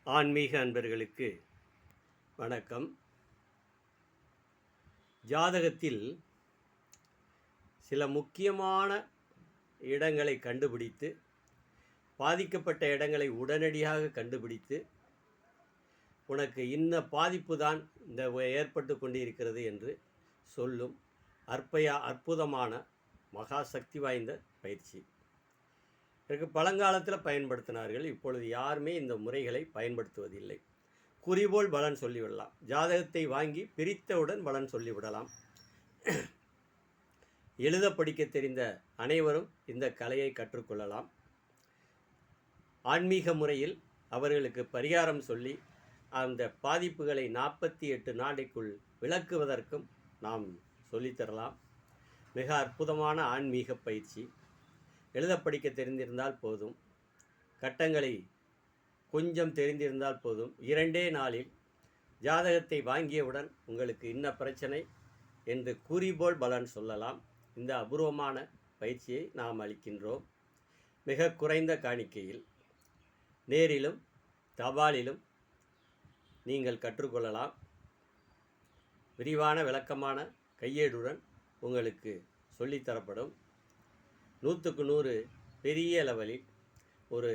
ஆன்மீக அன்பர்களுக்கு வணக்கம். ஜாதகத்தில் சில முக்கியமான இடங்களை கண்டுபிடித்து, பாதிக்கப்பட்ட இடங்களை உடனடியாக கண்டுபிடித்து, உனக்கு இன்ன பாதிப்பு தான் இந்த ஏற்பட்டு கொண்டிருக்கிறது என்று சொல்லும் அற்புதமான மகா சக்தி வாய்ந்த பயிற்சி. இதற்கு பழங்காலத்தில் பயன்படுத்தினார்கள். இப்பொழுது யாருமே இந்த முறைகளை பயன்படுத்துவதில்லை. குறிபோல் பலன் சொல்லிவிடலாம். ஜாதகத்தை வாங்கி பிரித்தவுடன் பலன் சொல்லிவிடலாம். எழுத படிக்க தெரிந்த அனைவரும் இந்த கலையை கற்றுக்கொள்ளலாம். ஆன்மீக முறையில் அவர்களுக்கு பரிகாரம் சொல்லி அந்த பாதிப்புகளை 48 நாளைக்குள் விளக்குவதற்கும் நாம் சொல்லித்தரலாம். மிக அற்புதமான ஆன்மீக பயிற்சி. எழுத படிக்க தெரிந்திருந்தால் போதும், கட்டங்களை கொஞ்சம் தெரிந்திருந்தால் போதும், 2 நாளில் ஜாதகத்தை வாங்கியவுடன் உங்களுக்கு இன்ன பிரச்சனை என்று குறிபோல் பலன் சொல்லலாம். இந்த அபூர்வமான பயிற்சியை நாம் அளிக்கின்றோம். மிக குறைந்த காணிக்கையில் நேரிலும் தபாலிலும் நீங்கள் கற்றுக்கொள்ளலாம். விரிவான விளக்கமான கையேடுடன் உங்களுக்கு சொல்லித்தரப்படும். 100க்கு 100 பெரிய லெவலில் ஒரு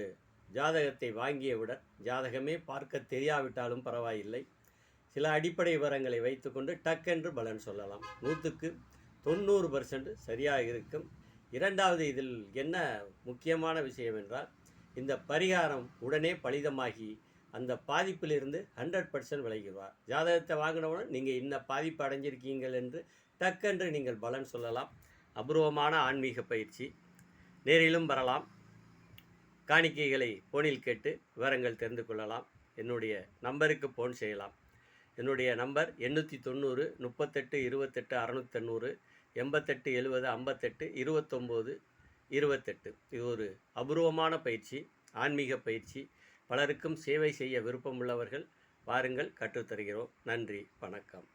ஜாதகத்தை வாங்கியவுடன் ஜாதகமே பார்க்க தெரியாவிட்டாலும் பரவாயில்லை, சில அடிப்படை விவரங்களை வைத்துக்கொண்டு டக்கென்று பலன் சொல்லலாம். 100க்கு 90% சரியாக இருக்கும். இரண்டாவது, இதில் என்ன முக்கியமான விஷயம் என்றால், இந்த பரிகாரம் உடனே பலிதமாகி அந்த பாதிப்பிலிருந்து 100% விலகிடுவார். ஜாதகத்தை வாங்கினவுடன் நீங்கள் இன்ன பாதிப்பு அடைஞ்சிருக்கீங்கள் என்று டக்கென்று நீங்கள் பலன் சொல்லலாம். அபூர்வமான ஆன்மீக பயிற்சி. நேரிலும் வரலாம். காணிக்கைகளை போனில் கேட்டு விவரங்கள் தெரிந்து கொள்ளலாம். என்னுடைய நம்பருக்கு போன் செய்யலாம். என்னுடைய நம்பர் 890 38 28 690 88 70 58 29 28. இது ஒரு அபூர்வமான பயிற்சி, ஆன்மீக பயிற்சி. பலருக்கும் சேவை செய்ய விருப்பமுள்ளவர்கள் வாருங்கள், கற்றுத்தருகிறோம். நன்றி, வணக்கம்.